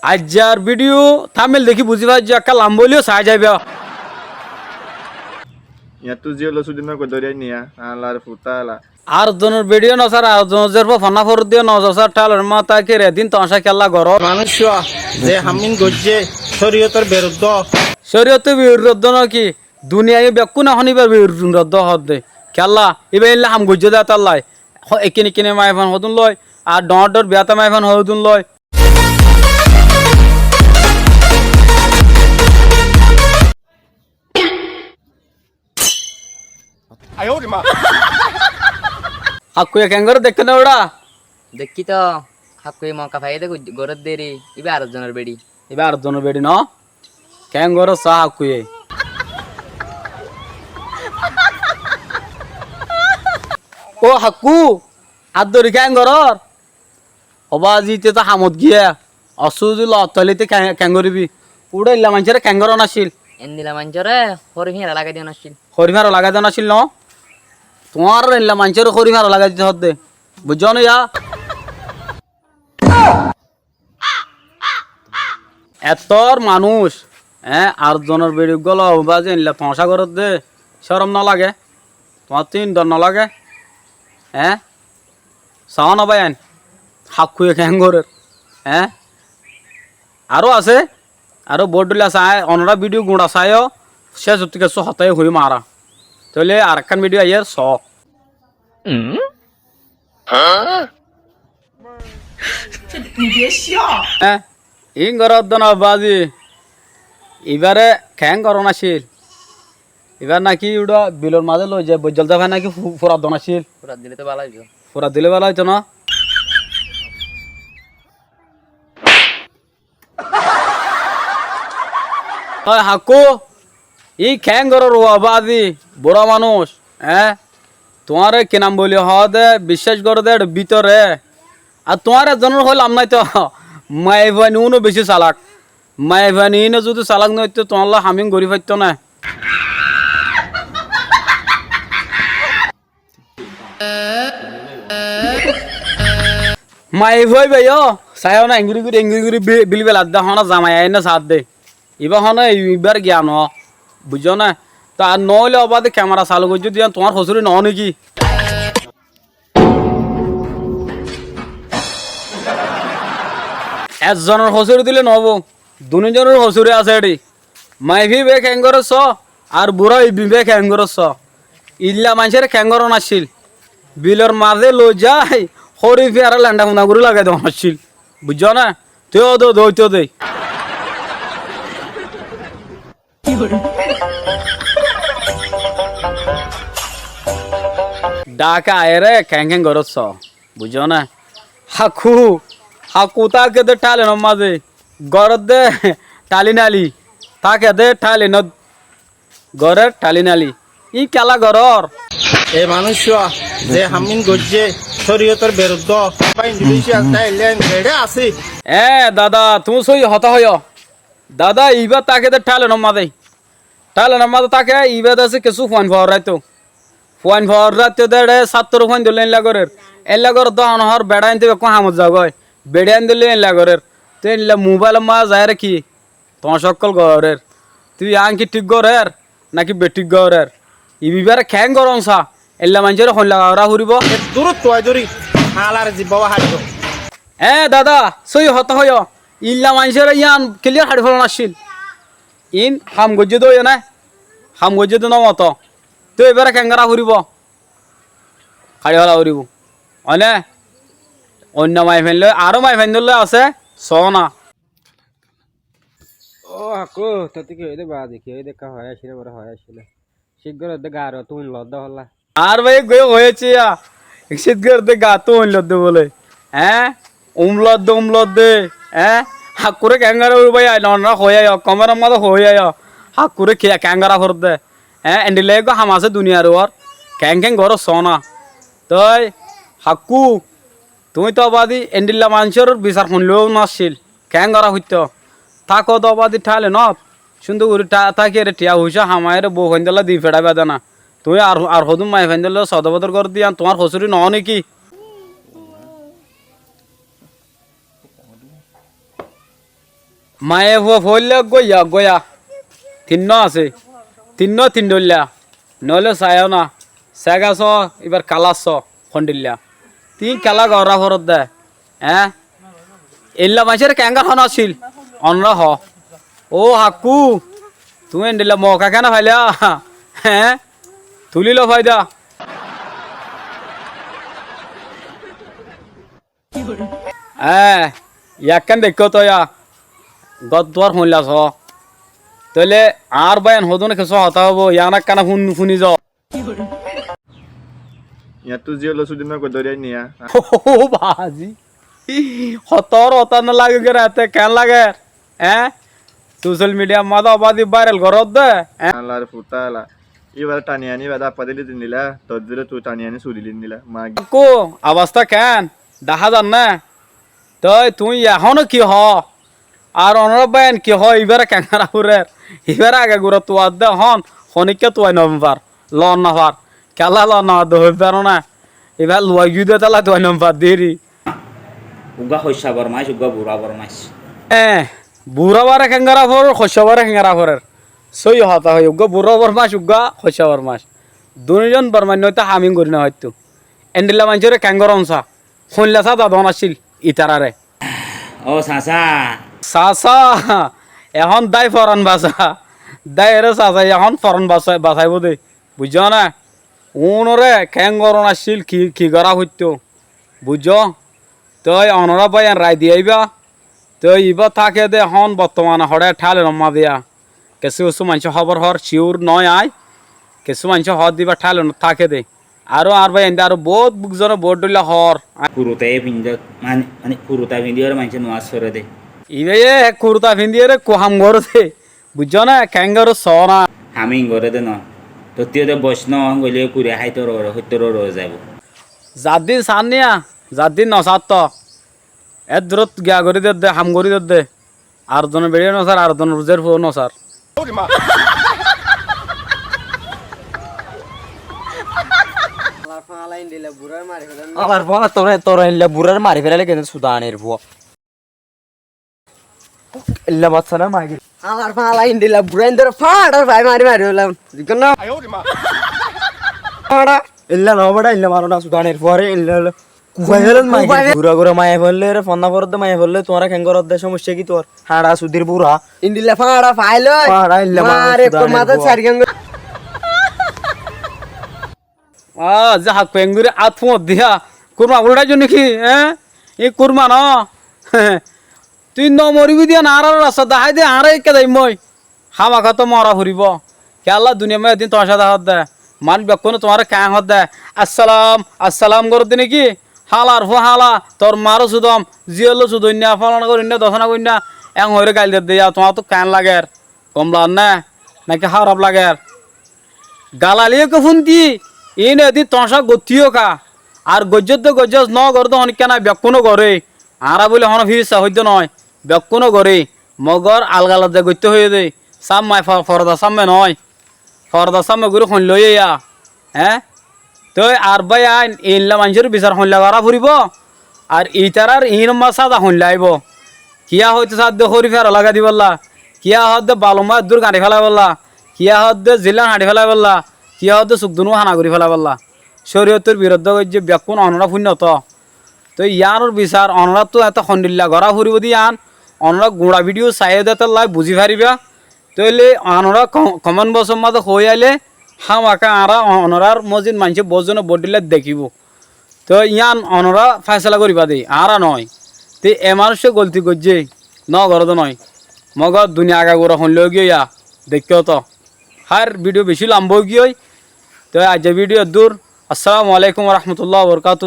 আজ যার ভিডিও থামেল দেখি বুঝি পাই যে একটা লাম বলিও চাই যাইবে ইয়াতো জিওলো সুদিন কো দরিয়া নিয়া আলার ফুতালা আর জনের ভিডিও ন স্যার আর জনের ফানা ফর দিও ন স্যার টালের মাথা কে রে দিন তমসা খেলা ঘর মানুষ যে হামিন গজ্জে শরীয়তের বিরুদ্ধ শরীয়তে বিরুদ্ধ ন কি দুনিয়ায় বেকু না হনিবার বিরুদ্ধ হদে খেলা এবে ইল্লা হাম গজ্জে দা তাল্লাই একিনি কিনে মাইফান হদুন লয় আর ডর বিয়াতা মাইফান হদুন লয় হাকুয়া ক্যাঙ্গর দেখতে না ওরা দেখি তো হাকুই মকা ভাই দেখো গরত দেরি ইবে আর জনের বেড়ি এবার আর জনের বেড়ি ন ক্যাঙ্গর সা হাকুয়ে ও হাকু আদরি ক্যাঙ্গরর অবা জিতে তো হামত গিয়া অসুজি লতলিতে ক্যাঙ্গরিবি উড়ে ইল্লা মানুষের ক্যাঙ্গর নাছিল এন্দিলা মাঞ্চরে হরি ভিড়া লাগাই দিও নাছিল হরিমার লাগাই দেওয়া নাছিল ন তোমার ইল্লা মানুষের হরিমার লাগাই দিতে হতে বুঝছো না ইয়া এতর মানুষ আর জনের বেড়ি গল বাজে ইল্লা তোমাশা করত দে শরম না লাগে তোমার তিন ডর না লাগে চাও না বাইন হাকুয়ে ক্যাঙ্গরের আরো আছে আরো বোর্ডুলা চাই অনরা ভিডিও গুঁড়া চাইও শেষ থেকে হতাই হই মারা তাহলে আর একখান ভিডিও আইয়ার ইং ঘরত না বাজি এবারে খ্যাং করন আছিল এবার নাকি ওটা বিলর মাঝে লই যায় বৈজল দফা নাকি ফুরা দন আছিল পুরা দিলে তো ভালো হইব ফুরা দিলে ভালো হইতো না হাকু ই খ্যাং ঘরের বাজি বড় মানুষ তোমার কি নাম বলি দে বিশ্বাস করে দে ভিতরে আর তোমার একজনের হইল নাই তো মাই ভাই উনো বেশি চালাক মাই ভাই ইনে যদি চালাক নয় তো তোমার হামিং গড়ি পাইতো না মাই ভাই ভাই চাইও না এঙ্গুরি গুড়ি বিল বেলা দে হনা জামাই আইনে সাথ দে এবার হনে এবার জ্ঞান বুঝছো না তা নইলে অবাদে ক্যামেরা চালু করছো দিয়া তোমার হসুরি ন নাকি একজনের হসুরি দিলে নব দুজনের হসুরি আছে এটি মাইভি বে খ্যাঙ্গর চ আর বুড়া ইবি বে খ্যাঙ্গর চ ইল্লা মানুষের খ্যাঙ্গর নাছিল বিলের মাঝে লই যায় হরি ফিয়ারা ল্যান্ডা মুনা করে লাগাই দেওয়া আসছিল বুঝছো না তেও দো দইতো দে ডাকা আয়রে খ্যাং খ্যাং করছ বুঝো না হাকু হাকু তাকে দে ঠালে ন মাঝে গরত দে টালি নালি তাকে দে ঠালে ন গরের টালি নালি ই কেলা গরর এই মানুষ যে হামিন গজ্জে শরীয়তের বিরুদ্ধ আছে দাদা তুমি সই হতা হয় দাদা ইবার তাকে দে ঠালে ন মাঝে তাকে ইবার আছে কিছু ফোন ভর রাইতো ফোন ভর রাতে দেড়ে ৭০ ফোন দিল এলা করে তো হর বেড়া আনতে কো হামত যাও গয় বেড়ে আন দিলে এলা করে তো এলা মোবাইল মা যায় রে কি তোমার সকল ঘরের তুই আঙ্কি ঠিক ঘরের নাকি বেটিক ঘরের ইবিবারে খ্যাং গরম সা এলা মানুষের হন লাগা ঘুরিব দূরত তো দূরি হালার জীব হারিব দাদা সই হত হয় ইল্লা মানুষের ইয়ান ক্লিয়ার হাড়ি ফেলান আসছিল ইন হাম গজ্জে দো না হাম গজ্জে দো না মত তো এবারে ক্যাঙ্গারা ঘুরিব খাড়ি হলা ঘুরিব অনে অন্য মাই ফেললে আরো মাই ফেললে আছে না ও হাকু তোতে কি হইতে বাদি কি হইতে কা হয় আসলে বড় হয় আসলে শিগগর দে গার তুমি লদ্দা হল্লা আর ভাই গয়ে হয়েছে শীত করতে গা তো লদ্দে বলে উমলদ্দে হাকুরে ক্যাঙ্গারা ভাই নন্না হয়ে কমের মতো হয়ে হাকুরে ক্যাঙ্গারা করতে এন্ডিলে গো হামাছে দুনিয়ার ওর ক্যাং ক্যাং ঘর সোনা তই হাকু তুমি তো বাদি এন্ডিল্লা মানুষের বিচার শুনলেও নাছিল ক্যাঙ্গারা হইত থাকো তো বাদি ঠালে ন সুন্দর করে থাকে রে টিয়া হইসা হামায়ের বউ ফেন্দলা দি ফেড়া বেদা না তুমি আর হদুম মাই ফেন্দলে সদবদর করে দিয়া তোমার হসুরি ন নাকি মায়ে ফইলে গয়া তিন্ন আছে তিন ডলিয়া নইলে চাইও না চেগাছ এবার কালাছ ফন্ডিল্লা তিন খেলা গরা ঘরত দে হ্যাঁ এল্লা মাছের ক্যাঙ্গার হন আছিল অনরা হ ও হাকু তুমি এন্ডিল্লা মকা কেন ফাইলা হ্যাঁ তুলিল ফায়দা হ্যাঁ ইয়াকান দেখো তো গদ্দার হইলাছ তাহলে আর বায়ান হদনে কিছু হতা হবো ইয়ানা কানা শুনি যাও ইয়াতো যি হলো সুদিন কই ধরে নিয়া ও বাজি হতর হতা না লাগে গে রাতে কেন লাগে হ্যাঁ সোশ্যাল মিডিয়া মাদা বাদি ভাইরাল করত দে আল্লাহর ফুতালা এবার টানি আনি বাদা পাদিলি দিন দিলা তোর দিলে তুই টানি আনি সুরিলিন দিলা মা কো অবস্থা কেন দেখা যান না তুই এখনো কি হ আর অনরবায়ন কি হয় এবারে ক্যাঙ্গারা ঘুরের এবারে আগে ঘুরে তো দে হন খনিককে তুই নম্বর লন নাফার খেলা লন না হই পারো না এবার লুয়াই গিয়ে দে তালা তুই নম্বর দেরি উগা শস্যা বরমাইছ উগা বুড়া বরমাইছ বুড়া বারে ক্যাঙ্গারা ফর শস্য বারে ক্যাঙ্গারা ফরের সই হতা হয় উগ্গা বুড়া বরমাস উগ্গা শস্য বরমাস দুজন বরমান্য হয়তো হামিং করি না হয়তো এন্ডিলা মানুষের ক্যাঙ্গর অংসা শুনলে চা দাদন আছিল ইতারারে ও চাচা চাচা এখন দাই ফরান বাসা দাই এরে চাচা এখন ফরান বাসাইব দে বুঝছ না উনরে ক্যাঙ্গরন আছিল কি করা হইতো বুঝছ তই অনরা বাইন রায় দিয়াইবা তই ইবা থাকে দে হন বর্তমানে হরে ঠালে নমা দিয়া কিছু কিছু মানুষ খবর হর শিউর নয় আয় কিছু মানুষ হর দিবা ঠালে থাকে দে আর ভাই এনতে আর বহুত বুকজনে বহুত ডলিয়া হর কুরুতাই পিন্ধ মানে কুরুতা পিন্ধিওর মানুষ নোয়াজ করে দে ইবে কুর্তা পিন্দিয়ে রে কোহাম ঘর দে বুঝছ না ক্যাঙ্গার সনা হামিং করে দে ন ততিয়া তো বৈষ্ণ গলে কুড়ে হাইতর সত্তর রয়ে যাব যার দিন সার নিয়া যার দিন নসার তো এর দূরত গিয়া করে দে হাম করে দে আর জন বেরিয়ে নসার আর জন রোজের ফো নসার আমার বাবা তোরা ইল্লা বুড়ার মারি ফেলালে কেন সুদানের বুয়া ইল্লা বাচ্চা না মাগি আমার ফালা ইন্দিলা বুড়াইন ধরে ফাড়ার ভাই মারি হলাম কেন ফাড়া ইল্লা নবড়া ইল্লা মারো না সুদানের পরে ইল্লা কুবাইলেন মাগি বুড়া করে মায়া ফেললে রে ফন্না পরতে মায়া ফেললে তোরা ক্যাঙ্গরত দে সমস্যা কি তোর হাড়া সুদির বুড়া ইন্দিলা ফাড়া ফাইলো ফাড়া ইল্লা মারে তোর মাথা ছাড়ি গঙ্গ যা হাক পেঙ্গুরে আত দিয়া কুরমা উল্টাই জন্য কি হ্যাঁ এই কুরমা ন তুই ন মরিবি দিয়া না আর রাস্তা দেখাই দে আর কে যাই মই হামা খাতো মরা ফুরিব খেলা দুনিয়া মে এদিন তোমার সাথে হত দে মান বেকুন তোমার ক্যাং হত দে আসসালাম করো দিনে কি হালার ফো হালা তোর মারো সুদম জিয়লো সুদন্যা ফলনা করিনা দশনা করিনা এং হইরে গাইল দে দিয়া তোমার তো ক্যান লাগের কমলা না নাকি খারাপ লাগের গালালিও কে ফুন্তি ইন এদিন তসা গতিও কা আর গজ্জত গজ্জস ন করতো অনেক না বেকুনো করে আরা বলে হন ফিরিসা হইতো নয় বেকুনো করে মগর আলগালাত যে গত্য হয়ে দে সাম মাই ফরদা সামনে নয় ফরদা সামনে গুরু খন লইয়া হ্যাঁ তো আর ভাই আইন ইনলা মানুষের বিচার হইলা করা ফুরিব আর ইতারার ইন মাসা হইলা আইব কিয়া হইতে সাধ্য হরি ফের লাগা দিবল্লা কিয়া হদ্দে বালুমা দূর গাড়ি ফেলাই বললা কিয়া হদ্দে জিল্লান হাঁটি ফেলাই বললা কিয়া হদ্দে সুখদুনু হানা করি ফেলাই বললা শরীয়তের বিরুদ্ধে যে ব্যাকুন অনরা শূন্যত তো ইয়ার বিচার অনরা তো এত খন্ডিল্লা গড়া ফুরিব দি আন অনরা গুড়া ভিডিও চাই দে লাই বুঝি পারিবা তইলে অনরা কমেন্ট বছর মাঝে হয়ে আইলে হামাকা আরা অনরার মসজিদ মানুষে বজনে বডিলে দেখিব তো ইয়ান অনরা ফাইসলা করিবা দেই আরা নয় তো এ মানুষে গলতি করছে ন গরদ নয় মগর দুনিয়া আগা গোড়া শুনলেও গিয়া দেখিও তো হার ভিডিও বেশি লম্ব গিয়ে তো আজ ভিডিও দূর আসসালামু আলাইকুম রহমতুল্লাহ বরকাত